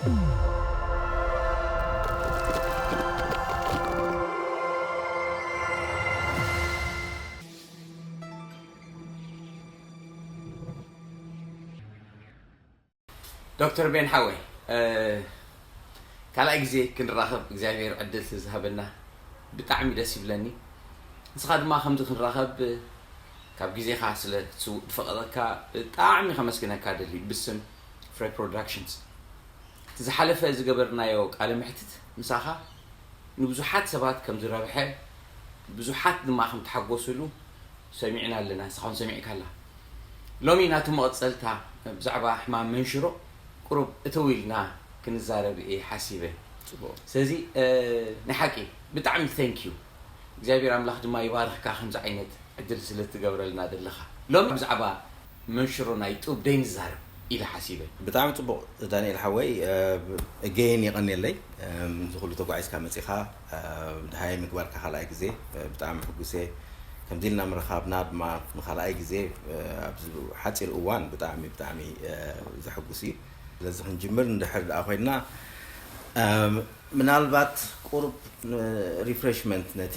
دكتور بن حوي كلا إجزي كنراخب إجزاير عدل تذهبنا بتعمي دسي بلاني نسخد ما خمس كنراخب كاب إجزي خاصلة سو فقط تعمي خمس كنا كادلي باسم فري برودكشنز تزحلف إذا قبرنا يوك على محتت مساحة نبزوحات سبات كم زرابحة بزوحات ما خم تحقوسوا له سمعنا لنا سخون سمعك هلا لو ميناتو مقصلتها بزعبة حمام منشرو قرب اتويلنا كنزارب ايه حسيبه سازي نحكي بتعمل ثانك يو እግዚአብሔር አምላክ ድማ ይባርክካ ከምዚ ዓይነት እድል ስለትገብረልና ደለኻ ሎም ብዛዕባ መንሽሮና ይጡብ ደይን ዛረብ ኢለ ሓሲበ ብጣዕሚ ጽቡቕ ዳንኤል ሓወይ again ይቐኒለይ ዝኹሉ ተጓዒዝካ መጺኻ ድሃይ ምግባርካ ካልኣይ ግዜ ብጣዕሚ ሕጉሴ ከምዚልና ምርኻብና ድማ ንኻልኣይ ግዜ ኣብ ሓፂር እዋን ብጣዕሚ ዘሕጉስ እዩ ስለዚ ክንጅምር እንድሕር ደኣ ኮይና ምናልባት ቁርብ ሪፍሬሽመንት ነቲ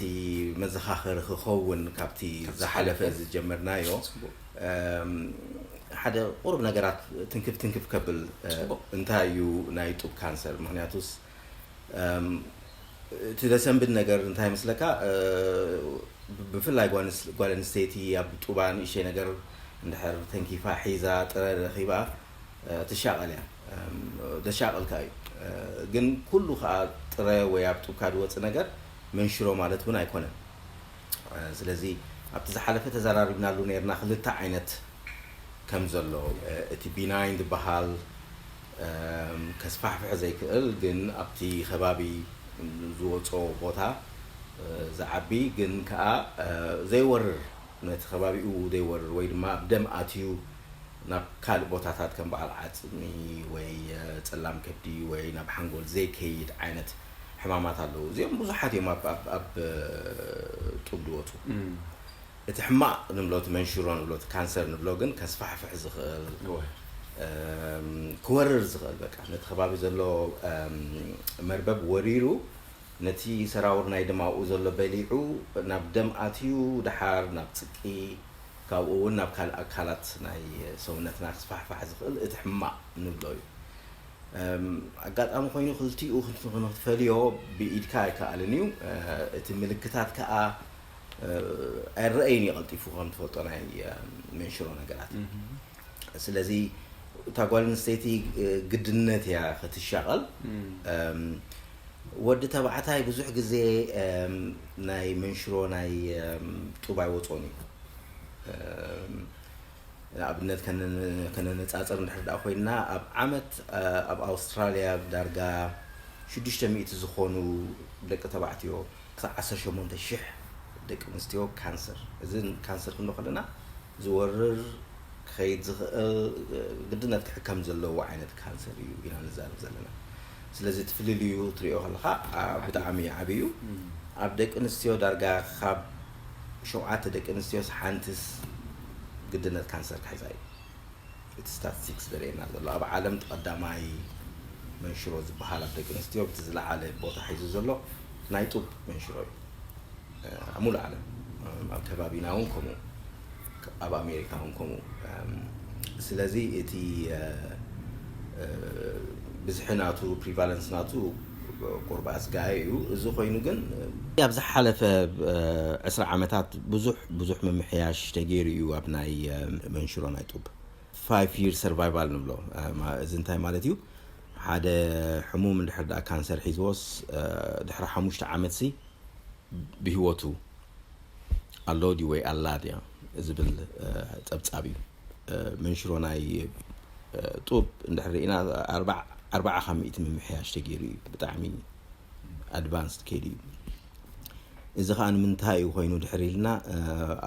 መዘኻኸሪ ክኸውን ካብቲ ዝሓለፈ ዝጀመርናዮ ሓደ ቁርብ ነገራት ትንክፍ ከብል እንታይ እዩ ናይ ጡብ ካንሰር ምክንያቱስ እቲ ደሰንብድ ነገር እንታይ መስለካ ብፍላይ ጓል ኣንስተይቲ ኣብ ጡባ ንእሽተይ ነገር እንድሕር ተንኪፋ ሒዛ ጥረ ረኺባ ትሻቐል እያ ደሻቐልካ እዩ ግን ኩሉ ከዓ ጥረ ወይ ኣብ ጡብካ ዝወፅእ ነገር መንሽሮ ማለት እውን ኣይኮነን ስለዚ ኣብቲ ዝሓለፈ ተዘራሪብናሉ ነርና ክልተ ዓይነት ከም ዘሎ እቲ ቢናይን ዝበሃል ከስፋሕፍሕ ዘይክእል ግን ኣብቲ ከባቢ ዝወፆ ቦታ ዝዓቢ ግን ከዓ ዘይወርር ነቲ ከባቢኡ ዘይወርር ወይ ድማ ኣብ ደም ኣትዩ ናብ ካልእ ቦታታት ከም በዓል ዓፅሚ ወይ ፀላም ከብዲ ወይ ናብ ሓንጎል ዘይከይድ ዓይነት ሕማማት ኣለዉ እዚኦም ብዙሓት እዮም ኣብ ጡብ ድወፁ እቲ ሕማቕ ንብሎ እቲ መንሽሮ ንብሎ እቲ ካንሰር ንብሎ ግን ከስፋሕፍሕ ዝኽእል ክወርር ዝኽእል በቃ ነቲ ከባቢ ዘሎ መርበብ ወሪሩ ነቲ ሰራውር ናይ ደማኡ ዘሎ በሊዑ ናብ ደም ኣትዩ ድሓር ናብ ፅቂ ካብኡ እውን ናብ ካልእ ኣካላት ናይ ሰውነትና ክስፋሕፋሕ ዝኽእል እቲ ሕማቕ ንብሎ እዩ ኣጋጣሚ ኮይኑ ክልቲኡ ክንፈልዮ ብኢድካ ኣይከኣልን እዩ እቲ ምልክታት ከዓ ኣይረአይን ይቐልጢፉ ከም ትፈልጦ ናይ መንሽሮ ነገራት ስለዚ እታ ጓል ኣንስተይቲ ግድነት እያ ክትሻቐል ወዲ ተባዕታይ ብዙሕ ግዜ ናይ መንሽሮ ናይ ጡብ ኣይወፅኦን እዩ ኣብነት ከነነፃፀር እንድሕር ደኣ ኮይና ኣብ ዓመት ኣብ ኣውስትራልያ ዳርጋ 600 ዝኾኑ ደቂ ተባዕትዮ 18,000 ደቂ ኣንስትዮ ካንሰር እዚ ካንሰር ክንብሎ ከለና ዝወርር ከይድ ዝኽእል ግድነት ክሕከም ዘለዎ ዓይነት ካንሰር እዩ ኢና ንዛረብ ዘለና ስለዚ ትፍልልዩ ትሪኦ ከለካ ብጣዕሚ ዓብዩ ኣብ ደቂ ኣንስትዮ ዳርጋ ካብ 7 ደቂ ኣንስትዮ ሓንቲስ ግድነት ካንሰር ክሕዛ እዩ እቲ ስታቲስቲክስ ዘርእየና ዘሎ ኣብ ዓለም ተቐዳማይ መንሽሮ ዝበሃል ኣብ ደቂ ኣንስትዮ ብቲ ዝለዓለ ቦታ ሒዙ ዘሎ ናይ ጡብ መንሽሮ እዩ ኣብ ሙሉእ ዓለም ኣብ ከባቢና እውን ከምኡ ኣብ ኣሜሪካ እውን ከምኡ ስለዚ እቲ ብዝሒ ናቱ ፕሪቫለንስ ናቱ ቁርባ ኣስጋይ እዩ እዚ ኮይኑ ግን ኣብ ዝሓለፈ 10 ዓመታት ብዙሕ ምምሕያሽ ተገይሩ እዩ ኣብ ናይ መንሽሮ ናይ ጡብ 5 year survival ንብሎ እዚ እንታይ ማለት እዩ ሓደ ሕሙም እንድሕር ደኣ ካንሰር ሒዝዎስ ድሕሪ 5 ዓመት ሲ ብሂወቱ ኣሎ ዲ ወይ ኣላ ድያ ዝብል ፀብፃብ እዩ መንሽሮ ናይ ጡብ እንድሕር ኢና 400 ምምሕያሽ ተገይሩ እዩ ብጣዕሚ ኣድቫንስድ ከይዱ እዩ እዚ ከዓ ንምንታይ እዩ ኮይኑ ድሕሪ ኢልና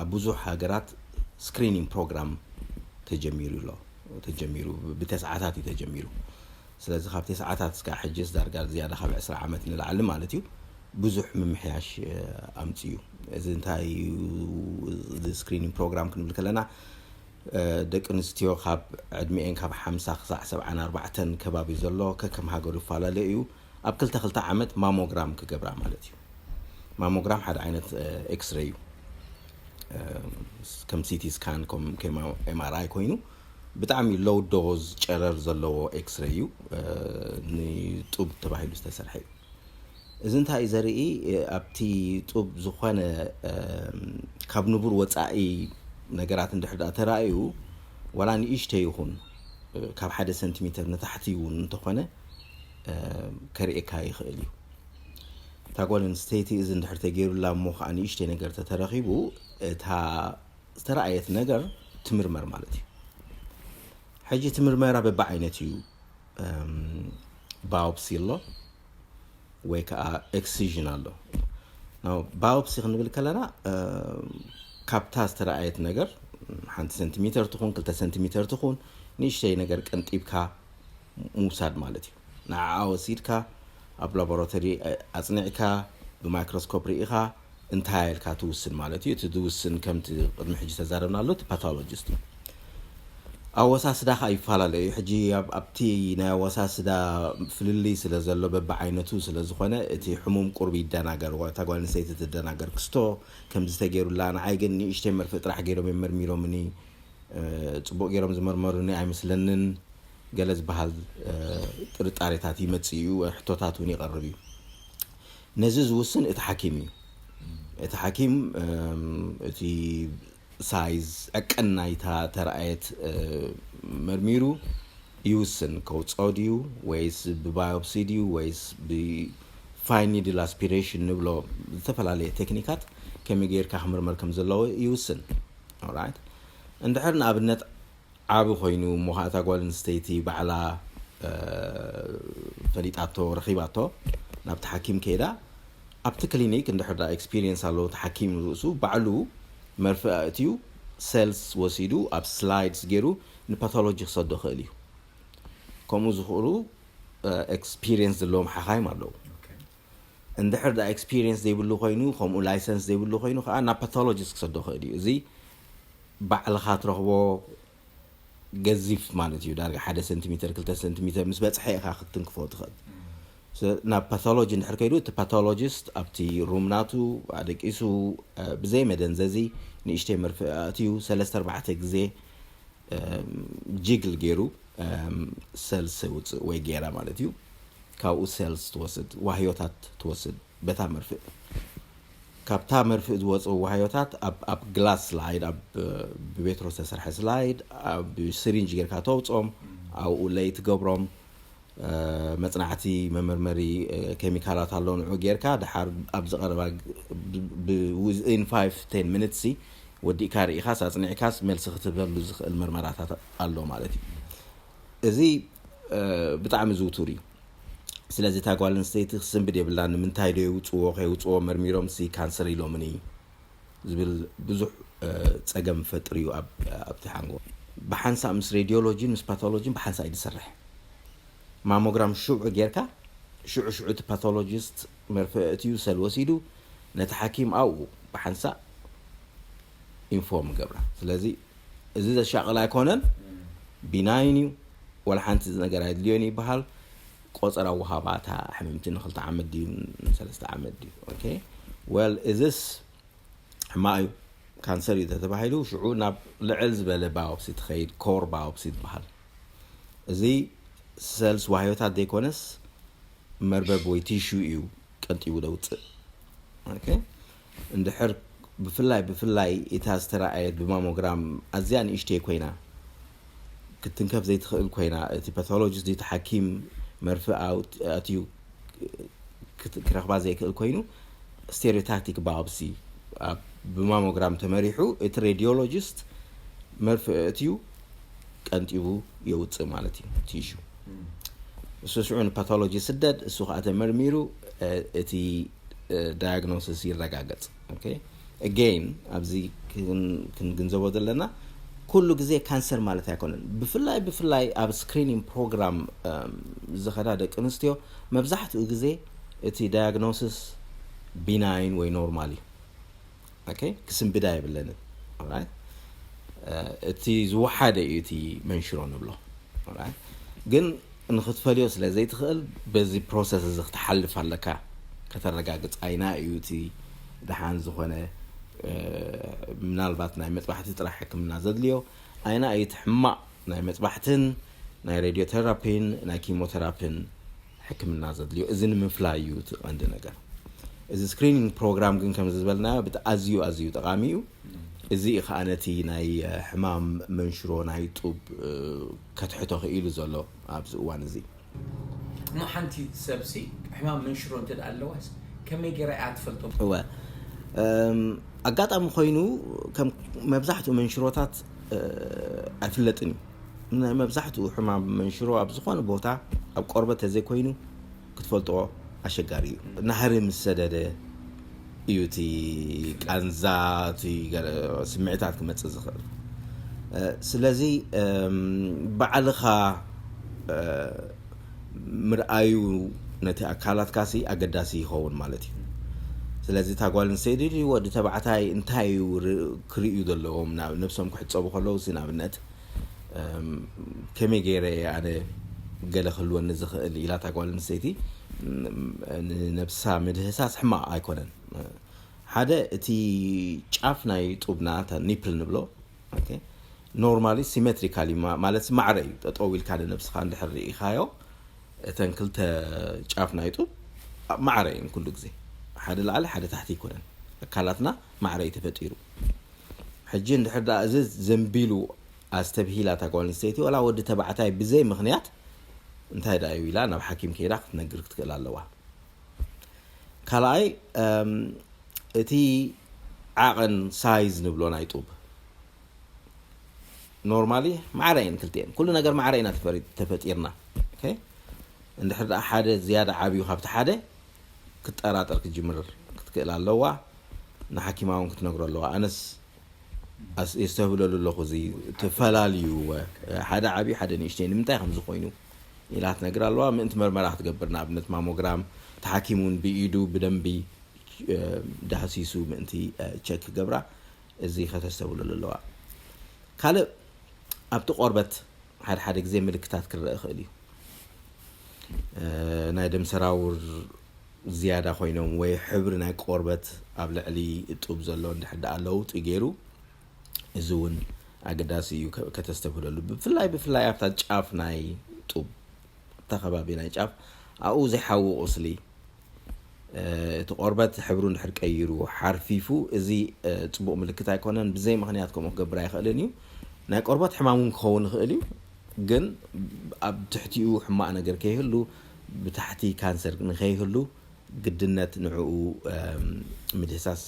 ኣብ ብዙሕ ሃገራት ስክሪኒንግ ፕሮግራም ተጀሚሩ ብተስዓታት እዩ ተጀሚሩ ስለዚ ካብ ተስዓታት እስካብ ሕጂስ ዳርጋ ዝያዳ ካብ 10 ዓመት ንላዕሊ ማለት እዩ ብዙሕ ምምሕያሽ ኣምፅኡ እዚ እንታይ ስክሪኒንግ ፕሮግራም ክንብል ከለና ደቂ ኣንስትዮ ካብ ዕድሚአን ካብ 50 ክሳብ 74 ከባቢ ዘሎ ከከም ሃገሩ ይፈላለዩ እዩ ኣብ 2 ዓመት ማሞግራም ክገብራ ማለት እዩ ማሞግራም ሓደ ዓይነት ኤክስሬይ እዩ ከም ሲቲ ስካን ከም ኤምአርአይ ኮይኑ ብጣዕሚ ሎው ዶዝ ጨረር ዘለዎ ኤክስሬይ እዩ ንጡብ ተባሂሉ ዝተሰርሐ እዩ እዚ እንታይ ዘርኢ ኣብቲ ጡብ ዝኾነ ካብ ንቡር ወፃኢ ነገራት እንድሕር ተራእዩ ወላ ንእሽተ ይኹን ካብ 1 ሰንቲሜትር ንታሕቲ እውን እንተኾነ ከርእካ ይኽእል እዩ ታጓል ኣንስተይቲ እዚ እንድሕር ተገይሩላ እሞ ከዓ ንእሽተ ነገር ተተረኺቡ እታ ዝተረኣየት ነገር ትምርመር ማለት እዩ ሕጂ ትምርመራ በብዓይነት እዩ ባዮፕሲ ኣሎ ወይ ከዓ ኤክሲዥን ኣሎ ናው ባዮፕሲ ክንብል ከለና ካብታ ዝተረኣየት ነገር 1 ሰንቲሜትር ትኹን 2 ሰንቲሜትር ትኹን ንእሽተይ ነገር ቀንጢብካ ሙሳድ ማለት እዩ ንዓዓ ወሲድካ ኣብ ላቦራቶሪ ኣጽኒዕካ ብማይክሮስኮፕ ርኢኻ እንታይ ኢልካ ትውስን ማለት እዩ እቲ ትውስን ከምቲ ቅድሚ ሕጂ ተዛረብና ኣሎ እቲ ፓቶሎጂስት እዩ ኣወሳስዳ ኸ ይፈላለዩ ሕጂ ኣብቲ ናይ ኣወሳስዳ ፍልሊ ስለ ዘሎ በብዓይነቱ ስለ ዝኾነ እቲ ሕሙም ቁርቢ ይደናገር ወይ ታጓል ኣንስተይቲ ትደናገር ክስቶ ከምዚ ተገይሩላ ንዓይ ግን ንእሽተይ መርፍእ ጥራሕ ገይሮም የመርሚሮምኒ ጽቡቕ ገይሮም ዝመርመሩኒ ኣይመስለንን ገለ ዝበሃል ጥርጣሬታት ይመጽእ እዩ ሕቶታት እውን ይቐርብ እዩ ነዚ ዝውስን እቲ ሓኪም እዩ እቲ ሓኪም እቲ ሳይዝ ኣቀናይታ ተረኣየት መርሚሩ ይውስን ከውፅኦ ድዩ ወይስ ብባዮፕሲ ድዩ ወይስ ብፋይን ኒድል አስፒሬሽን ንብሎ ዝተፈላለየ ቴክኒካት ከመይ ጌርካ ክምርመር ከም ዘለዎ ይውስን ኦራይት እንድሕር ንኣብነት ዓብ ኮይኑ ሞኻታ ጓል ኣንስተይቲ ባዕላ ፈሊጣቶ ረኺባቶ ናብቲ ሓኪም ከይዳ ኣብቲ ክሊኒክ እንድሕር ኤክስፒሪየንስ ኣለዎ እቲ ሓኪም ርእሱ ባዕሉ መርፍእ ኣእትዩ ሴልስ ወሲዱ ኣብ ስላይድስ ገይሩ ንፓቶሎጂ ክሰዶ ክእል እዩ ከምኡ ዝኽእሉ ኤክስፒሪየንስ ዘለዎም ሓኻይም ኣለዉ እንድሕር ኤክስፒሪየንስ ዘይብሉ ኮይኑ ከምኡ ላይሰንስ ዘይብሉ ኮይኑ ከዓ ናብ ፓቶሎጂስት ክሰዶ ክእል እዩ እዚ ባዕልኻ ትረኽቦ ገዚፍ ማለት እዩ ዳርጋ 1 ሰንቲሜትር 2 ሰንቲሜትር ምስ በፅሐ ኢኻ ክትንክፎ ትኽእል ናብ ፓቶሎጂ እንድሕር ከይዱ እቲ ፓቶሎጂስት ኣብቲ ሩምናቱ ኣደቂሱ ብዘይ መደንዘዚ ንእሽተይ መርፍእ ኣእትዩ 3-4 ግዜ ጂግል ገይሩ ሴልስ ውፅእ ወይ ጌራ ማለት እዩ ካብኡ ሴልስ ትወስድ ዋህዮታት ትወስድ በታ መርፍእ ካብታ መርፍእ ዝወፅኡ ዋህዮታት ኣብ ግላስ ስላይድ ኣብ ብቤትሮ ዝተሰርሐ ስላይድ ኣብ ሲሪንጅ ጌርካ ተውፅኦም ኣብኡ ለይ ትገብሮም መጽናዕቲ መመርመሪ ኬሚካላት ኣለዎ ንዑ ጌርካ ድሓር ኣብ ዝቐረባ within 5-10 minutes ወዲእካ ርኢኻ ሳጽኒዕካስ መልሲ ክትበሉ ዝኽእል ምርመራታት ኣሎ ማለት እዩ እዚ ብጣዕሚ ዝውቱር እዩ ስለዚ ታጓል ኣንስተይቲ ክስንብድ የብላ ንምንታይ ዶ ይውፅዎ ከይውፅዎ መርሚሮም ሲ ካንሰር ኢሎምኒ ዝብል ብዙሕ ፀገም ፈጥር እዩ ኣብቲ ሓንጎ ብሓንሳእ ምስ ሬዲዮሎጂን ምስ ፓቶሎጂን ብሓንሳእ ይሰርሕ ማሞግራም ሽዑ ጌርካ ሽዑ እቲ ፓቶሎጂስት መርፍእ እትዩ ሰል ወሲዱ ነቲ ሓኪም ኣብኡ ብሓንሳእ ኢንፎርም ገብራ ስለዚ እዚ ዘሻቕል ኣይኮነን ቢናይን እዩ ወላ ሓንቲ ነገር ኣይድልዮን ይበሃል ቆፀራ ወሃባታ ሕምምቲ ን2 ዓመት ድዩ 3 ዓመት ድዩ ኦኬ well is this ሕማዩ ካንሰር እዩ ተባሂሉ ሽዑ ናብ ልዕል ዝበለ ባዮፕሲ ትኸይድ ኮር ባዮፕሲ ትበሃል እዚ ሴልስ ዋህዮታት ዘይኮነስ መርበብ ወይ ቲሹ እዩ ቀንጢቡ ደውፅእ ኦኬ እንድሕር ብፍላይ እታ ዝተረኣየት ብማሞግራም ኣዝያ ንእሽተይ ኮይና ክትንከፍ ዘይትኽእል ኮይና እቲ ፓቶሎጂስት እቲ ሓኪም መርፍእ ኣትዩ ክረኽባ ዘይክእል ኮይኑ ስቴሪዮታክቲክ ባዮፕሲ ብማሞግራም ተመሪሑ እቲ ሬዲዮሎጂስት መርፍእ ኣትዩ ቀንጢቡ የውፅእ ማለት እዩ ቲሹ እሱ ስዑን ፓቶሎጂ ስደድ እሱ ከዓ ተመርሚሩ እቲ ዳያግኖሲስ ይረጋገጽ ኦኬ again ኣብዚ ክንግንዘቦ ዘለና ኩሉ ግዜ ካንሰር ማለት ኣይኮነን ብፍላይ ኣብ ስክሪኒንግ ፕሮግራም ዝኸዳ ደቂ ኣንስትዮ መብዛሕትኡ ግዜ እቲ ዳያግኖሲስ ቢናይን ወይ ኖርማል እዩ ኦኬ ክስንብዳ የብለንን ኦራይት اتي زوحاده يتي منشرو نبلو alright جن نختفليو سلا زي تخيل بزي بروسس زي تحلف علىك كترجعت عينا يوتي دحان زخنه منالبات ناي مصباحتي طرح حكمنا زدليو عينا يتحمق ناي مصباحتن ناي راديو ثيرابين ناي كيموثيرابين حكمنا زدليو اذن من فلايوت عند ነገር እዚ ስክሪኒንግ ፕሮግራም ግን ከም ዝበልና ብተኣዝዩ ጠቃሚዩ እዚ ኻነቲ ናይ ሕማም መንሽሮ ናይ ጡብ ከትሕቶ ኽኢሉ ዘሎ ኣብዚ እዋን እዚ ሓንቲ ሰብሲ ሕማም መንሽሮ እንተዳ ኣለዋስ ከመይ ገይራ ኣትፈልጦ ኣጋጣሚ ኮይኑ ከም መብዛሕትኡ መንሽሮታት ኣይፍለጥን ናይ መብዛሕትኡ ሕማም መንሽሮ ኣብ ዝኾነ ቦታ ኣብ ቆርበት ተዘይ ኮይኑ ክትፈልጦ አሸጋሪ ናህር ምሰደደ ዩቲ ቃንዛቲ ስምዕታት ክመጽ ዝኽእል ስለዚ በዓልኻ ምርአዩ ነቲ አካላት ካሲ አገዳሲ ይኸውን ማለት እዩ ስለዚ ታጓልን ሰይዲ ወዲ ተባዕታይ እንታይ ክሪዩ ዘለዎም ነፍሶም ክሕጸቡ ከለው ሲናብነት ከመይ ገይረ ኣነ ገለ ክልወን ዝኽእል ኢላ ታጓልን ሰይዲ نفسها مدهساس حما ايكونن هذا تي ጫፍ ናይ ጡብና ኒፕል ንብሎ ኦኬ ኖርማሊ ሲሜትሪካሊ ማለት ማዕረይ ተጠዊል ካለ ነፍስኻ እንድሕር ኢኻዮ እተን ክልተ ጫፍ ናይ ጡብ ማዕረይን ኩሉ ግዜ ሓደ ላዕለ ሓደ ታሕቲ ይኮነን አካላትና ማዕረይ ተፈጢሩ ሕጂ እንድሕር ዳ እዚ ዘንቢሉ አስተብሂላ ታጓልን ሰይቲ ወላ ወዲ ተባዕታይ ብዘይ ምኽንያት እንታይ ዳዩ ኢላ ናብ ሐኪም ከይዳ ክትነግር ክትክእል ኣለዋ ካላይ እቲ ዓቐን ሳይዝ ንብሎ ናይ ጡብ ኖርማሊ ማዕረይን ክልተን ኩሉ ነገር ማዕረይና ተፈጢርና ኦኬ እንድሕር ሓደ ዝያዳ ዓብዩ ካብቲ ሓደ ክትጠራጠር ክጅምር ክትክእል ኣለዋ ንሐኪማውን ክትነግሮ ኣለዋ ኣነስ ኣስ ይስተብለሉ ኣለኹ እዚ ተፈላልዩ ሓደ ዓብዩ ሓደ ንእሽተይ ንምንታይ ከም ዝኾይኑ ኢላት ነገር ኣለዋ ምንት መርመራ ክትገብርና ኣብነት ማሞግራም ተሐኪሙን ብኢዱ ብደንቢ ዳህሲሱ ምንቲ ቼክ ገብራ እዚ ከተስተብለሉ ኣለዋ ካለ ኣብቲ ቆርበት ሓደ ግዜ ምልክታት ክረአ ይኽእል እዩ ናይ ደም ሰራውር ዝያዳ ኮይኖም ወይ ሕብሪ ናይ ቆርበት ኣብ ልዕሊ ጡብ ዘሎ እንድሕር ኣለዉ ጥገይሩ እዚ እውን ኣገዳሲ እዩ ከተስተብለሉ ብፍላይ ኣብታ ጫፍ ናይ ጡብ ተኸባቢ ናይ ጫፍ ኣኡ ዘይሓው ቁስሊ እቲ ቆርበት ሕብሩ እንድሕር ቀይሩ ሓርፊፉ እዚ ጽቡቕ ምልክት ኣይኮነን ብዘይ ምኽንያት ከምኡ ክገብር ኣይኽእልን እዩ ናይ ቆርበት ሕማሙን ክኸውን ይኽእል እዩ ግን ኣብ ትሕቲኡ ሕማቕ ነገር ከይህሉ ብታሕቲ ካንሰር ንኸይህሉ ግድነት ንዕኡ ምድህሳስ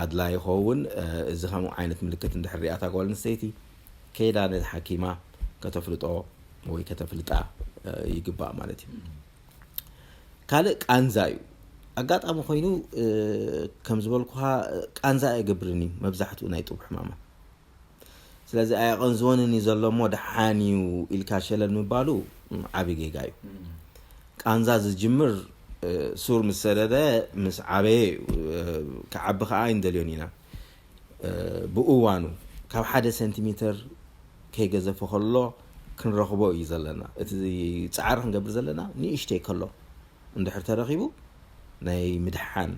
ኣድላይ ይኸውን እዚ ከምኡ ዓይነት ምልክት እንድሕር ሪኣ ታጓል ኣንስተይቲ ከይዳ ነቲ ሓኪማ ከተፍልጦ ወይ ከተፍልጣ ይግባእ ማለት እዩ ካልእ ቃንዛ እዩ ኣጋጣሚ ኮይኑ ከም ዝበልኩኻ ቃንዛ ኣይገብርኒ መብዛሕትኡ ናይ ጡብ ሕማማ ስለዚ ኣያቐንዝወንን እዩ ዘሎ እሞ ደሓንዩ ኢልካ ሸለል ምባሉ ዓብዪ ጌጋ እዩ ቃንዛ ዝጅምር ሱር ምስ ሰደደ ምስ ዓበየ ክዓቢ ከዓ ይንደልዮን ኢና ብእዋኑ ካብ 1 ሴንቲሜትር ከይገዘፎ ከሎ ክንረኽቦ እዩ ዘለና እቲ ጻዕር ክንገብር ዘለና ንእሽተይ ከሎ እንድሕር ተረኺቡ ናይ ምድሓን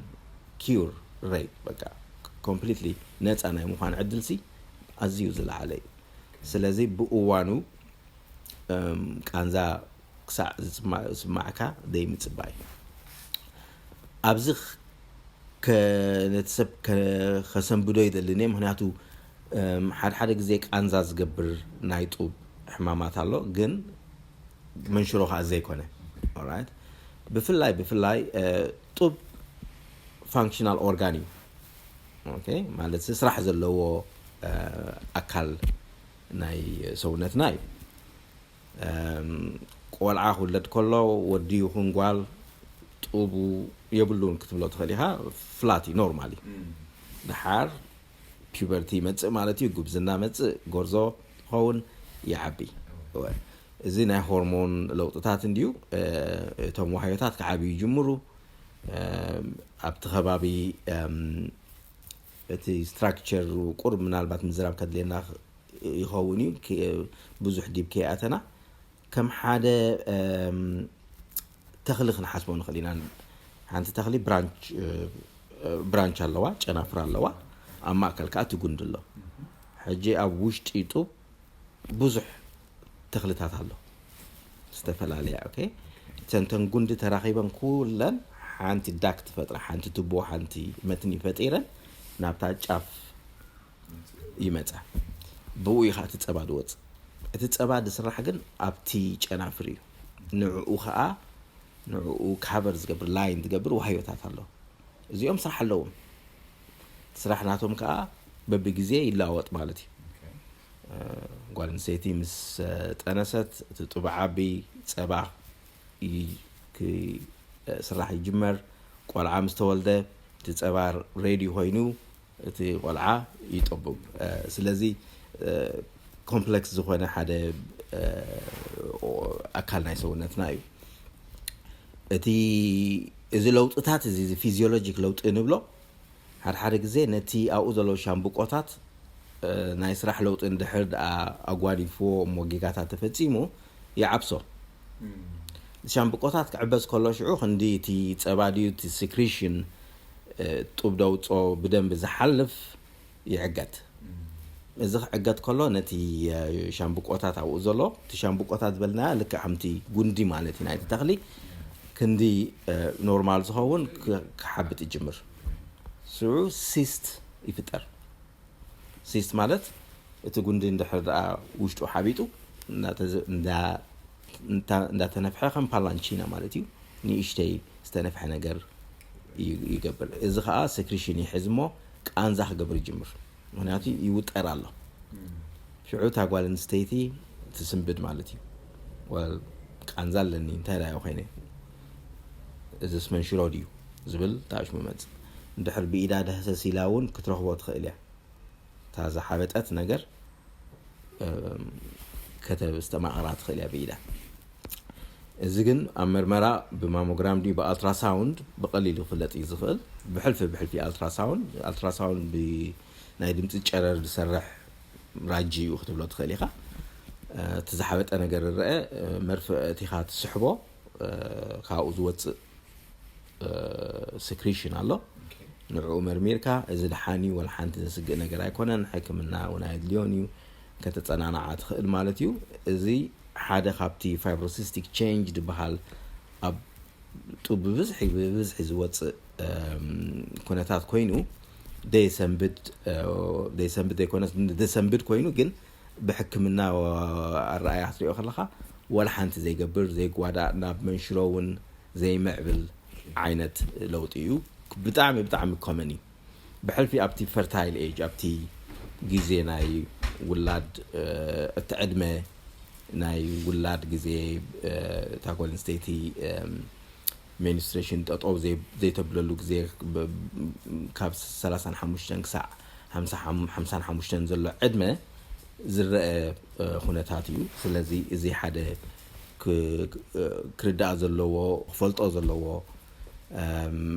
ኪውር ሬት በቃ ኮምፕሊትሊ ነፃ ናይ ምዃን ዕድልሲ ኣዝዩ ዝለዓለ እዩ ስለዚ ብእዋኑ ቃንዛ ክሳዕ ዝስማዕካ ዘይምፅባይ ኣብዚ ከነትሰብ ከሰንብዶ ይደልኒ ምክንያቱ ሓደ ግዜ ቃንዛ ዝገብር ናይ ጡብ ሕማማት ኣሎ ግን መንሽሮ ከዓ ዘይኮነ ኦራይት ብፍላይ ጡብ ፋንክሽናል ኦርጋን እዩ ኦኬ ማለት ስራሕ ዘለዎ ኣካል ናይ ሰውነትና እዩ ቆልዓ ክውለድ ከሎ ወዲ ይኹን ጓል ጡቡ የብሉን ክትብሎ ትኽእል ኢኻ ፍላት ኖርማሊ ድሓር ፒበርቲ መፅእ ማለት እዩ ጉብዝና መፅእ ጎርዞ ኸውን ይዓቢ እዚ ናይ ሆርሞን ለውጥታት እንድዩ እቶም ዋህዮታት ክዓብዩ ይጅምሩ ኣብቲ ከባቢ እቲ ስትራክቸር ቁርብ ምናልባት ምዝራብ ከድልየና يخوني بزح ديب كي أتنا كم حدا تخلق نحسبون خلينا هانت تخلي برانش اللوا أنا فرا اللوا أما أكل كاتو جند الله حجي أبوشت يتوب بزح تخلطات الله استفل عليه أوكي تنتن جند تراقيبا كلًا حانتي داكت فترة حانتي تبو حانتي متني فتيرا نابتاج أف يمتع بوي خا تتصبع دوت تتصبع دسرح جن أبتي أنا فري نوع خا نوع كابرز قبل لاين قبل وحيوتات الله زيهم صح اللهم سرحناتهم كا ببجزي يلاوط مالتي قال نسيتي مس تأنست تطبع عبي سبع كي سرح يجمر قال عام استولده تتصبر راديو هينو تي قلعة يطبب سلازي كومبلكس زخونه حدا أكلنا يسوونتنا أيو تي إذا لو تطات إذا فيزيولوجيك لو تنبلو حرق زي نتي أو إذا لو شامبوك أطات نايسرح لو تندحرد أقوالي فو موجيقاتها تفتيمو يعبسو شامبوك أطات كعبس كله شعور خندي تي تباديو تي سكريشن تبدأ أو بدن بزحلف يعقد إذا عقد كله نتي شامبوك أطات أو إذا لو تشامبوك أطات بلنا لك عمتي جندي مالتي نايت تخلي كندي نورمال زهون كحبة الجمر سو سيست يفتر سيست مالت تقول إن دحر وجدوا حبيتو ندا تنفح خم بالانشينا مالتيو نيشتي استنفح نجر يقبل إذا خا سكريشن يحزمه كأنزح قبل الجمر هناتي يوتر الله شعور تقول نستيتي تسنبد مالتي وكأنزل لني انتهى يا خيني إذا اسمه شروديو زبل تعيش ممت ندحر بإدادة سيلاون كتروح وتخيله تازا حابت نجر كتب استمع قرات خيله بإيده إذن أمرمرا بماموجرام دي بألترا ساوند بقليل خلت يزفل بحلف ألترا ساوند بنايدم تجرر تسرح راجي وختب له تخيلها تزحبت أنا جرر مرفق تيخات السحبة كأوزوت سكريشن الله نوع مرميركا إذا الحاني والحانت تسجل نجار يكونن حكمنا ونايد ليونيو كتتصنعنا عاد خل مالتيو إذا حدا خابتي فايبروسيستيك تشينج دبحال أب طب بزحي زوات كونتات كوينو ديسمبد يكونس ديسمبد كوينو جن بحكمنا والرأي حصري أخلقها ولا حانت زي قبر زي قوادا ناب منشرون زي معبل عينت لوطيو بتعمل كومني بحلفي أبتي فرتايل إيج أبتي جزء ناي ولاد التعدمة ناي ولاد جزء تقول نستيتي منستريشن أو زي تبللو جزء كابس 35 ساعة 55 زلوا عدمة زر خونتاتيو سلازي زي حدا كردا زلوا فلت زلوا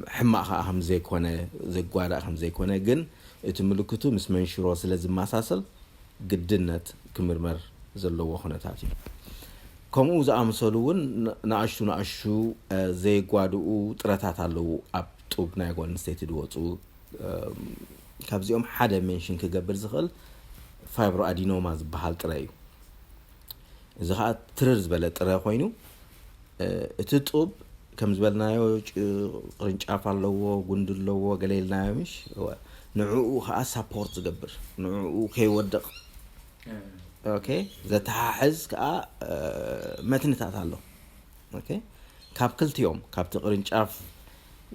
حماقها أهم زي كونه زي قوارا أهم زي كونه جن يتملكتو مسمين شروع سلازم مساسل قدنت كمرمر زلوا خونتاتيو كم إذا أمثلون نعشو زي قوارو ترتات على أبتوب نايقون نستيت دوتو كابزيوم حدا منشن كجبر زخل فايبرو أدينوما بحال ترايو إذا خا ترز بلا ترى خوينو تطوب كم زبلنايو قرنج أفعلوا جندلوا قليلنا مش نوعو خا سبورت جبر نوعو كي ودق أوكي إذا تحز كا متنتات الله أوكي كابكلت يوم كابت قرنج أف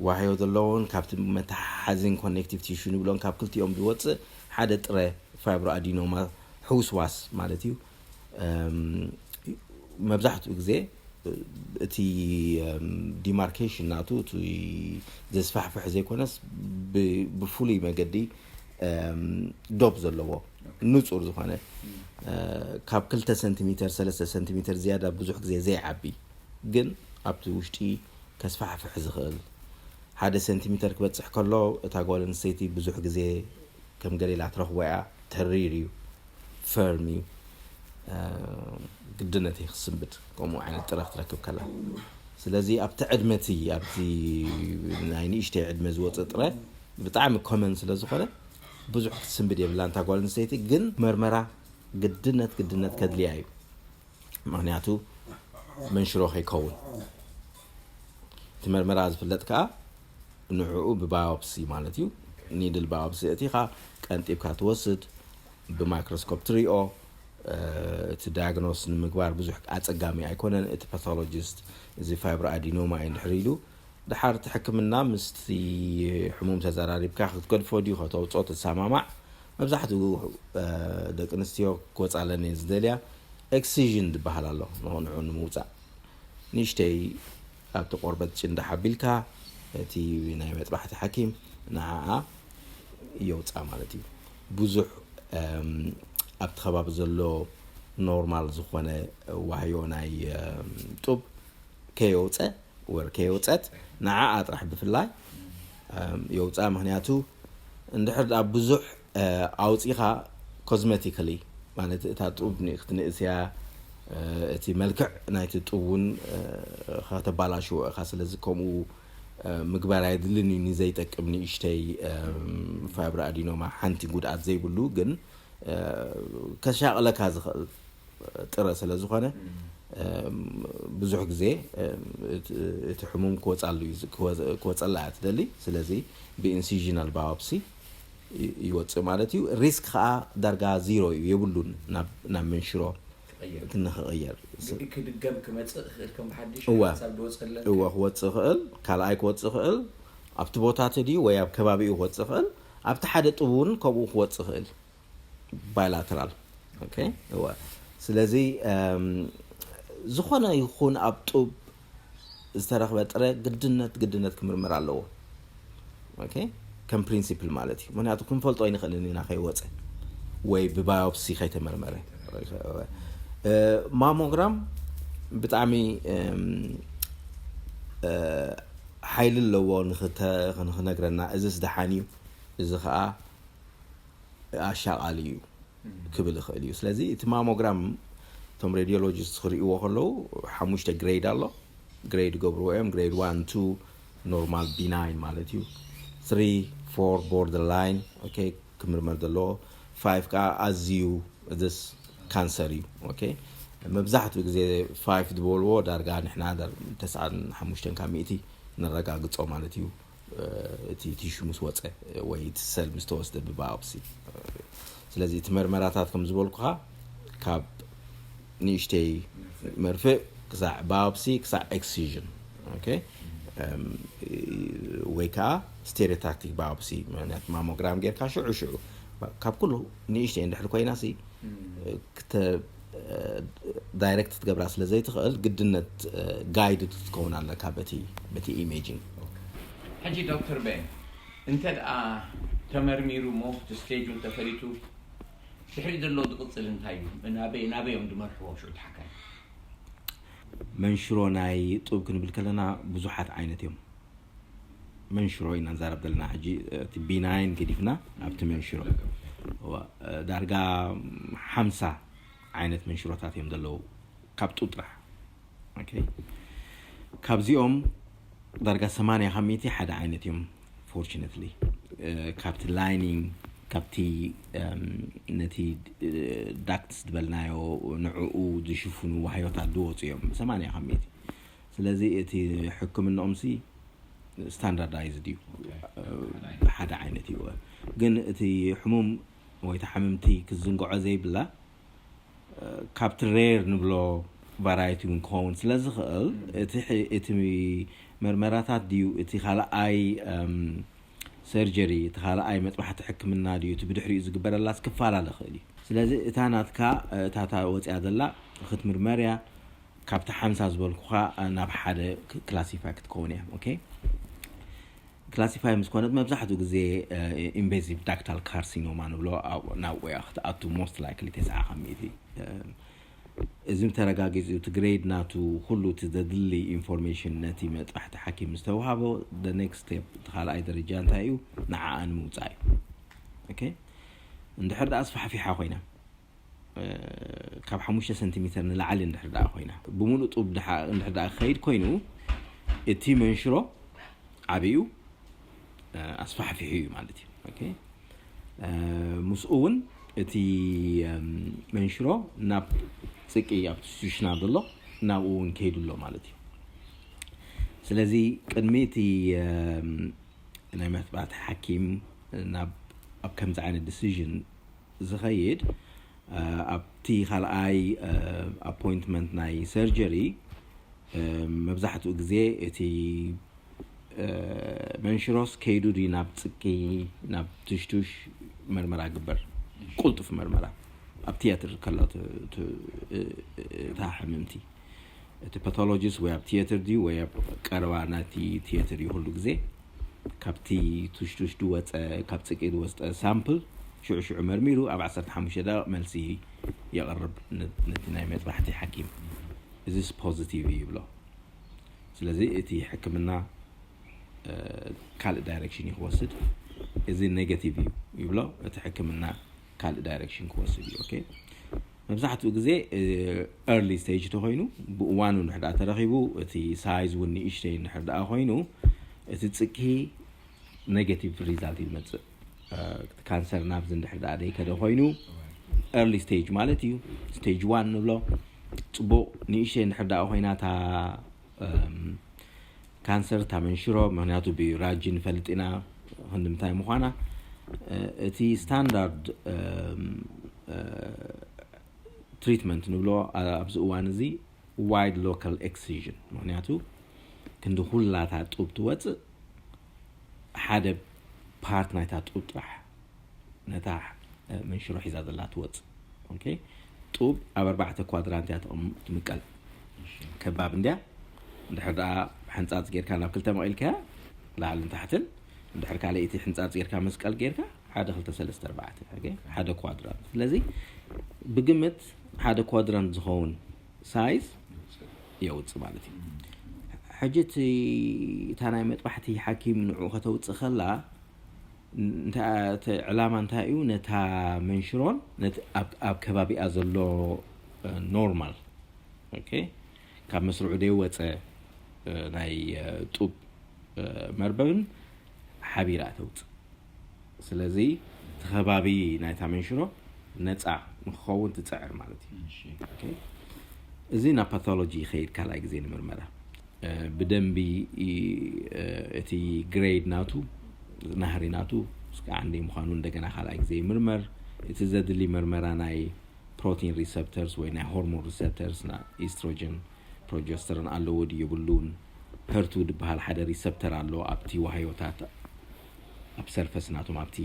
وحيو دلون كابت متحزين كونكتيف تيشو نقولون كابكلت يوم دوت حدا ترى فايبرو أدينوما حوس واس مالتيو مبزحت وجزء تي ديماركيشن ناتو تي زسفح في حزي كونس بفولي مجدي دوب زلوا نصور زخانة كاب كل 3 سنتيمتر 3 سنتيمتر زيادة بزح زي عبي جن أبتو وشتي كسفح في حزغل هذا سنتيمتر كبتصح كله تقول نسيتي بزح زي كم قليل عتره وقع تريريو فيرمي قدنتي خصبت كومو عين الطرف تركب كلا ስለዚህ ኣብቲ ዕድመቲ ኣብቲ ናይ ንእሽተ ዕድመ ዝወፅእ ጥረ ብጣዕሚ ኮመን ስለዝኾነ ብዙሕ ክትስንብድ የብላ እንታ ጓል ኣንስተይቲ ግን መርመራ ግድነት ከድልያ እዩ ምክንያቱ መንሽሮ ከይከውን እቲ መርመራ ዝፍለጥ ከዓ ንዕኡ ብባዮፕሲ ማለት እዩ ኒድል ባዮፕሲ እቲኻ ቀንጢብካ ትወስድ ብማይክሮስኮፕ ትሪኦ እቲ ዳያግኖስ ንምግባር ብዙሕ ኣጸጋሚ ኣይኮነን እቲ ፓቶሎጂስት እዚ ፋይብሮ አዲኖማ እንድሕሪሉ ድሓር ሕክምና ምስቲ ሕሙም ተዘራሪብካ ክትገድፎ ዲዩ ከተውፅኦ ተሰማማዕ መብዛሕትኡ ደቂ ኣንስትዮ ክወፃለኒ ዝደልያ ኤክሲዥን ዝበሃል ኣሎ ንዑ ንምውፃእ ንእሽተይ ኣብቲ ቆርበት ጭንዳ ሓቢልካ እቲ ናይ መጥባሕቲ ሓኪም ንዓኣ የውፃእ ማለት እዩ ብዙሕ ኣብቲ ከባቢ ዘሎ ኖርማል ዝኾነ ዋህዮ ናይ ጡብ ከየውፀት ንዓኣ ጥራሕ ብፍላይ የውፃእ ምክንያቱ እንድሕር ኣብ ብዙሕ ኣውፂኻ ኮዝሜቲካሊ ማለት እታ ጡብ ክትንእስያ እቲ መልክዕ ናይቲ ጡብን ከተባላሽዎ እኻ ስለዚ ከምኡ ምግባር ኣይድልን ንዘይጠቅም ንእሽተይ ፋይብሮ አዲኖማ ሓንቲ ጉድኣት ዘይብሉ ግን ከሻቕለካ ዝኽእል ጥረ ስለዝኾነ ብዙሕ ግዜ እቲ ሕሙም ክወፀላ ትደሊ ስለዚ ብኢንሲዥናል ባዮፕሲ ይወፅእ ማለት እዩ ሪስክ ከዓ ዳርጋ ዜሮ እዩ የብሉን ናብ መንሽሮ ክንኽቕየር ክድገም ክመፅእ ክእል ከም ሓድሽ ሓሳብ ድወፅለን ክወፅእ ክእል ካልኣይ ክወፅእ ክእል ኣብቲ ቦታ ድዩ ወይ ኣብ ከባቢኡ ክወፅእ ክእል ኣብቲ ሓደ ጡቡን ከምኡ ክወፅእ ክእል ባይላተራል ኦኬ ስለዚ ዝኾነ ይኹን ኣብ ጡብ ዝተረኽበ ጥረ ግድነት ክምርመር ኣለዎ ኦኬ ከም ፕሪንሲፕል ማለት እዩ ምክንያቱ ክንፈልጦ ይንኽእልን ኢና ከይወፅእ ወይ ብባዮፕሲ ከይተመርመረ ማሞግራም ብጣዕሚ ሓይሊ ኣለዎ ንኽነግረና እዚ ዝደሓን እዩ እዚ ከዓ ኣሻቓሊ እዩ ክብል ይኽእል እዩ ስለዚ እቲ ማሞግራም ቶም ሬዲዮሎጂስት ክሪእዎ ከለዉ 5 ግሬድ ኣሎ ግሬድ ገብርዎ እዮም ግሬድ 1 2 ኖርማል ቢናይን ማለት እዩ 3 4 ቦርደር ላይን ኦኬ ክምርመር ዘለዎ 5 ከዓ ኣዝዩ this ካንሰር እዩ ኦኬ መብዛሕትኡ ግዜ 5 ዝበልዎ ዳርጋ ንሕና 95 ካብ 100 ንረጋግፆ ማለት እዩ እቲ ቲሹ ምስ ወፀ ወይ እቲ ሰል ምስ ተወስደ ብባዮፕሲ ስለዚ እቲ መርመራታት ከም ዝበልኩኻ ካብ ንእሽተይ መርፍእ ክሳዕ ባዮፕሲ ክሳዕ ኤክሲዥን ኦኬ ወይ ከዓ ስቴሪዮታክቲክ ባዮፕሲ ማለት ማሞግራም ጌርካ ሽዑ ካብ ኩሉ ንእሽተይ እንድሕር ኮይናሲ ዳይሬክት ትገብራ ስለዘይ ትኽእል ግድነት ጋይድ ትከውን ኣለካ በቲ ኢሜጂንግ ሕጂ ዶክተር ቤን እንተደኣ ተመርሚሩ ሞት ስቴጁን ተፈሪቱ ድሕሪ ዘሎ ዝቕፅል እንታይ እዩ ናበዮም ድመርሕዎ ሽዑ ተሓካይ መንሽሮ ናይ ጡብ ክንብል ከለና ብዙሓት ዓይነት እዮም መንሽሮ ኢና ንዛረብ ዘለና ሕጂ እቲ ቢናይን ገዲፍና ኣብቲ መንሽሮ ዳርጋ 50 ዓይነት መንሽሮታት እዮም ዘለዉ ካብ ጡብ ጥራሕ ኦኬ ካብዚኦም ዳርጋ 80 ካብ 100 ሓደ ዓይነት እዮም fortunately ካብቲ ላይኒንግ ካብቲ ነቲ ዳክትስ ድበልናዮ ንዕኡ ዝሽፍኑ ዋህዮታት ድወፁ እዮም 80 ካብ 100 ስለዚ እቲ ሕክምናኦምሲ ስታንዳርዳይዝድ እዩ ሓደ ዓይነት እዩ ግን እቲ ሕሙም ወይ ተሓመምቲ ክዝንግዖ ዘይብላ ካብቲ ሬር ንብሎ ቫራይቲ ክኸውን ስለዝኽእል እቲ መርመራታት ድዩ እቲ ካልኣይ ሰርጀሪ እቲ ካልኣይ መጥባሕቲ ሕክምና ድዩ እቲ ብድሕሪኡ ዝግበረላስ ክፈላለ ክእል እዩ ስለዚ እታ ናትካ እታ ወፅያ ዘላ ክትምርመርያ ካብቲ 50 ዝበልኩኻ ናብ ሓደ ክላሲፋይ ክትከውን እያ ኦኬ ክላሲፋይ ምስ ኮነት መብዛሕትኡ ግዜ ኢንቬዚቭ ዳክታል ካርሲኖማ ንብሎ ናብ ወያ ክትኣቱ ሞስት ላይክሊ 9 ካብ 100 እዚ ተረጋጊፁ እቲ ግሬድ ናቱ ኩሉ እቲ ዘድሊ ኢንፎርሜሽን ነቲ መጥባሕቲ ሓኪም ዝተዋሃቦ the next step ተኻልኣይ ደረጃ እንታይ እዩ ንዓኣ ንምውፃእ እዩ ኦኬ እንድሕር ዳኣ ኣስፋሕፊሓ ኮይና ካብ 5 سنتيمتر ንላዕሊ እንድሕር ዳኣ ኮይና ብሙሉእ ጡብ እንድሕር ዳኣ خيد ኮይኑ እቲ መንሽሮ ዓብዩ ኣስፋሕፊሑ ማለት እዩ ኦኬ مسؤون እቲ መንሽሮ ናብ ጽቂ ኣብ ትሽና ዘሎ ናብኡን ከይድሎ ማለት እዩ ስለዚ ቅድሚቲ ናይ መጥባት حكيم ናብ ኣብ ከምዚ ዓይነት ዲሲዥን ዝኸይድ ኣብቲ ካልኣይ ኣፖይንትመንት ናይ ሰርጀሪ መብዛሕትኡ ግዜ እቲ መንሽሮስ ከይዱ ዲ ናብ ጽቂ ናብ ትሽቱሽ መርመራ ግበር ቁልጥፍ መርመራ ኣብ ቲያትር ከላተ ታሕምምቲ እቲ ፓቶሎጂስት ወይ ኣብ ቲያትር ዲ ወይ ኣብ ቀረባ ናቲ ቲያትር ይሁሉ ግዜ ካብቲ ትሽቱሽ ድወፀ ካብ ጽቂ ድወፀ ሳምፕል ሽዑ መርሚሩ ኣብ 15 ደቂቃ መልሲ يقرب ነቲ ናይ መጥባሕቲ حكيم is positive ይብሎ ስለዚ እቲ ሕክምና ካልእ ዳይሬክሽን ይወስድ እዚ ኔጌቲቭ ይብሎ እቲ ሕክምና ካልእ ዳይሬክሽን ክወስድ እዩ ኦኬ መብዛሕትኡ ግዜ early stage ተኮይኑ ብእዋኑ ንሕዳ ተረኺቡ እቲ ሳይዝ ወኒ ኢሽተይ ንሕዳ ኮይኑ እቲ ጽቂ ኔጌቲቭ ሪዛልት ይመጽእ ካንሰር ናብዝ እንድሕዳ ደይ ከደ ኮይኑ early stage ማለት እዩ stage 1 ንብሎ ጽቡቕ ንኢሽተይ ንሕዳ ኮይናታ ካንሰር ታመንሽሮ ምክንያቱ ብራጅን ፈልጢና ክንምታይ ምዃና እቲ ስታንዳርድ ትሪትመንት ንብሎ ኣብዚ እዋን እዚ ዋይድ ሎካል ኤክሲዥን ምክንያቱ ክንዲ ሁላታ ጡብ ትወፅእ ሓደ ፓርት ናይታ ጡብ ጥራሕ ነታ መንሽሮ ሒዛ ዘላ ትወፅእ ኦኬ ጡብ ኣብ 4 ኳድራንት ትምቀል ከባብ እንድያ እንድሕር ሕንጻጽ ጌርካ ናብ ክልተ መቂልካ ላዕልን ታሕትን እንድሕር ካልእቲ ሕንጻጽ ጌርካ መስቀል ጌርካ 1 2 3 4 ኦኬ ሓደ ኳድራንት ስለዚ ብግምት ሓደ ኳድራንት ዝኸውን ሳይዝ يوصل مالتي حاجتي تاناي مطبحتي حكيم نوع ከተውጽእ خلا انت علامه انتايو نتا منشرون نت اب ከባቢ አዘሎ ኖርማል ኦኬ ካብ መስሩዕ ደይ ወፀ ናይ ጡብ መርበብን ሓቢራ ተውጽእ ስለዚ ተኸባቢ ናይታ መንሽሮ ነፃ ምኸውን ትጽዕር ማለት እዩ ኦኬ እዚ ና ፓቶሎጂ ኸይድ ካልኣይ ግዜ ንምርመራ بدنبي اتي جريد ناتو نهري ناتو اسكا عندي مخانو እንደገና خلای ጊዜ ምርመር የተዘድሊ መርመራናይ ፕሮቲን ሪሴፕተርስ ወይ ናይ ሆርሞን ሪሴፕተርስ ና ኤስትሮጅን ፕሮጀስተሮን አለው ወዲ ይብሉን ፐርቱ ድባል ሓደ ሪሴፕተር አለው አብቲ ወሃዮታት አብ ሰርፈስ ናቶም አብቲ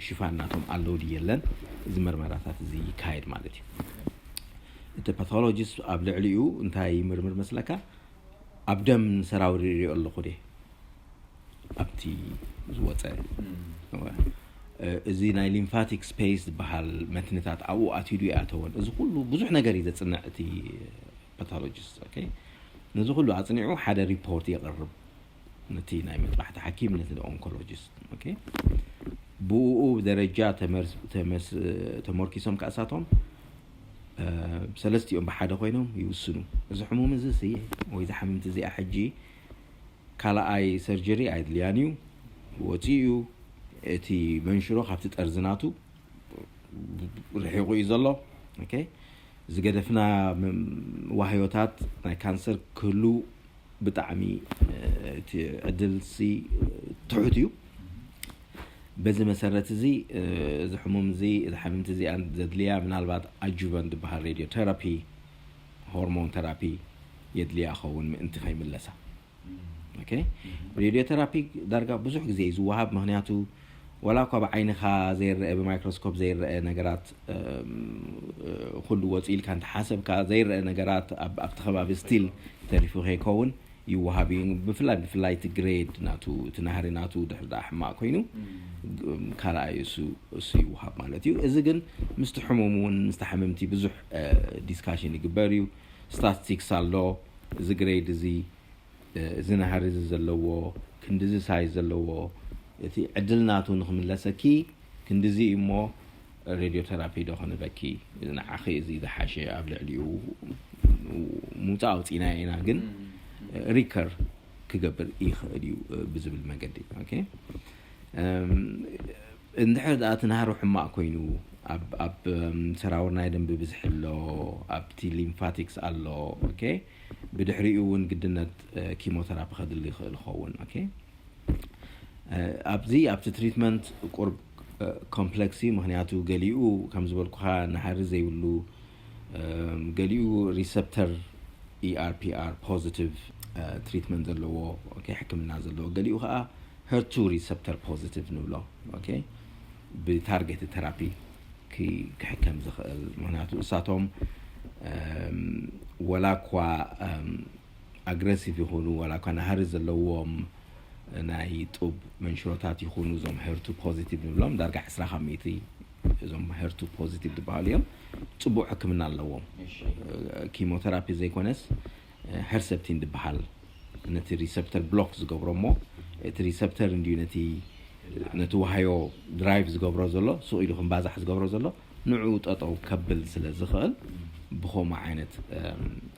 ሽፋን ናቶም አለው ዲየለን እዚ መርመራታት እዚ ይካይድ ማለት እዩ እቲ ፓቶሎጂስት አብ ልዕሊኡ እንታይ ምርምር መስለካ abdam sarawri Allah khode abti zuwata እዚ ናይ lymphatic space ባህል መትነታት አው አትይዱ ያተወን እዚ ሁሉ ብዙሕ ነገር ይዘጽና እቲ ፓቶሎጂስት ኦኬ ነዚ ሁሉ አጽኒዑ ሓደ ሪፖርት ይቀርብ ነቲ ናይ መጥባሕቲ ሐኪም ነቲ ኦንኮሎጂስት ኦኬ ቡኡ ደረጃ ተመርኪሶም ካሳቶም ሰለስቲኦም በሓደ ኮይኖም ይውስኑ እዚ ሕሙም እዚ ሲይ ወይ ዝሐምምት እዚ አሕጂ ካልኣይ ሰርጀሪ አይድልያኒው ወጪዩ እቲ መንሽሮ ካብቲ ጠርዝናቱ ርሒቁ ይዘሎ ኦኬ ዝገደፍና ዋህዮታት ናይ ካንሰር ክሉ ብጣዕሚ እቲ ዕድልሲ ትሑትዩ በዚ መሰረት እዚ ዝሕሙም እዚ ዝሐምምት እዚ ዘድልያ ምናልባት አጁቫንት ባህል ሬዲዮ ቴራፒ ሆርሞን ቴራፒ የድልያ ኸውን ምእንቲ ኸይምለሳ ኦኬ ሬዲዮ ቴራፒ ዳርጋ ብዙሕ ጊዜ ይዝዋሃብ ምክንያቱ ወላ እኳ ብዓይንኻ ዘይርአ በማይክሮስኮፕ ዘይርአ ነገራት ሁሉ ወፂልካ እንተ ሓሰብካ ዘይርአ ነገራት ኣብቲ ከባቢ ስቲል ተሪፉ ኸይከውን ይወሃቢን ብፍላይ ግሬድ ናቱ ትናህሪ ናቱ ድሕዳ ሕማቅ ኮይኑ ካልኣይ እሱ ይወሃብ ማለት እዩ እዚ ግን ምስቲ ሕሙሙን ምስቲ ሕመምቲ ብዙሕ ዲስካሽን ይግበር እዩ ስታቲስቲክስ አሎ እዚ ግሬድ እዚ ዝናህሪ ዘለዎ ክንዲዚ ሳይዝ ዘለዎ እቲ ዕድልናቱ ንኽምለሰኪ ክንዲዚ እሞ راديوثيرابي دخون بكي نعخي زي ذا حاشي قبل عليو متعوض إنا جن ريكر كجبر عليو بزبل المجدي أوكي إن ده نهارو حما كوينو أب سراورنا يدم ببزحلو أب تي ليمفاتيكس الله أوكي بدحريون قدنا كيموثيرابي خد اللي خون أوكي أب تريتمنت قرب كومبلكسي مهنياتو قليو كم زبالكوها نهار زي ولو قليو ريسبتر ERPR positive treatment زلو أوكي حكمنا زلو قليو ها HER2 receptor positive نولا أوكي بتارجت ثيرابي كي كحكم زخ مهنياتو ساتهم ولا كوا aggressive يخونو ولا كوا نهار زلوهم ناي توب منشورات يخونو زوم HER2 positive نبلام درجة حسرة خميتي زوم HER2 positive دباليهم تبو حكمنا اللوام كيموثيرابي زي كونس هرسبتين دبحال نتي ريسبتر بلوكس قبرمو نتي ريسبتر انديونتي نتو هايو درايفز قبرو زلو سو إلوهم بازح قبرو زلو نعود أطو كبل سلازخل بخوم عينت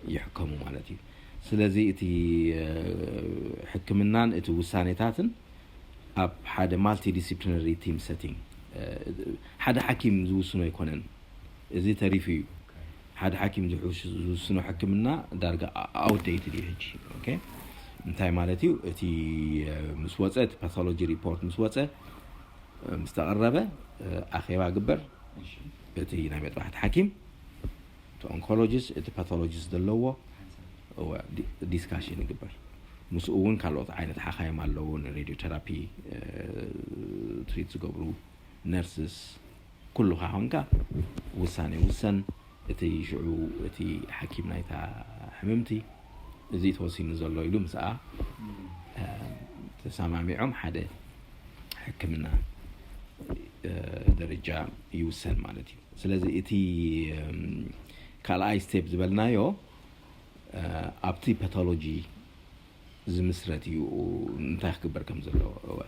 يحكموا مالتي سلازي اتي حكمنان اتو وسانيتاتن اب حدا مالتي ديسيبلينري تيم سيتينج حدا حكيم زوسنو يكونن ازي تاريفي حدا حكيم زوسنو حكمنا دارجا اوت ديتد يجي اوكي انتي مالتي اتي مسوصت باثولوجي ريبورت مسوصه مستقربه اخيبا قبر اتي نامت واحد حكيم تو اونكولوجيست اتي باثولوجيست دلوه او ديسكاشن يقبر مسؤون كالوت عينت حخاي مالون راديو ثيرابي تريت زغبرو نيرسز كلها هونكا وساني وسن اتي شعو اتي حكيم نايتا حممتي زي توسين زلو يلو مساء تسامع معهم حدا حكمنا درجة يوسن مالتي سلازي اتي كالاي ستيب زبلنايو ابتي باثولوجي زمسرتي وانت يخبر كم زلو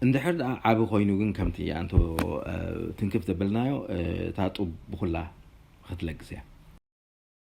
اندحر عابو خوينو كن كمتي انتو تنكف تبلنايو تاطب بخلا ختلقسيا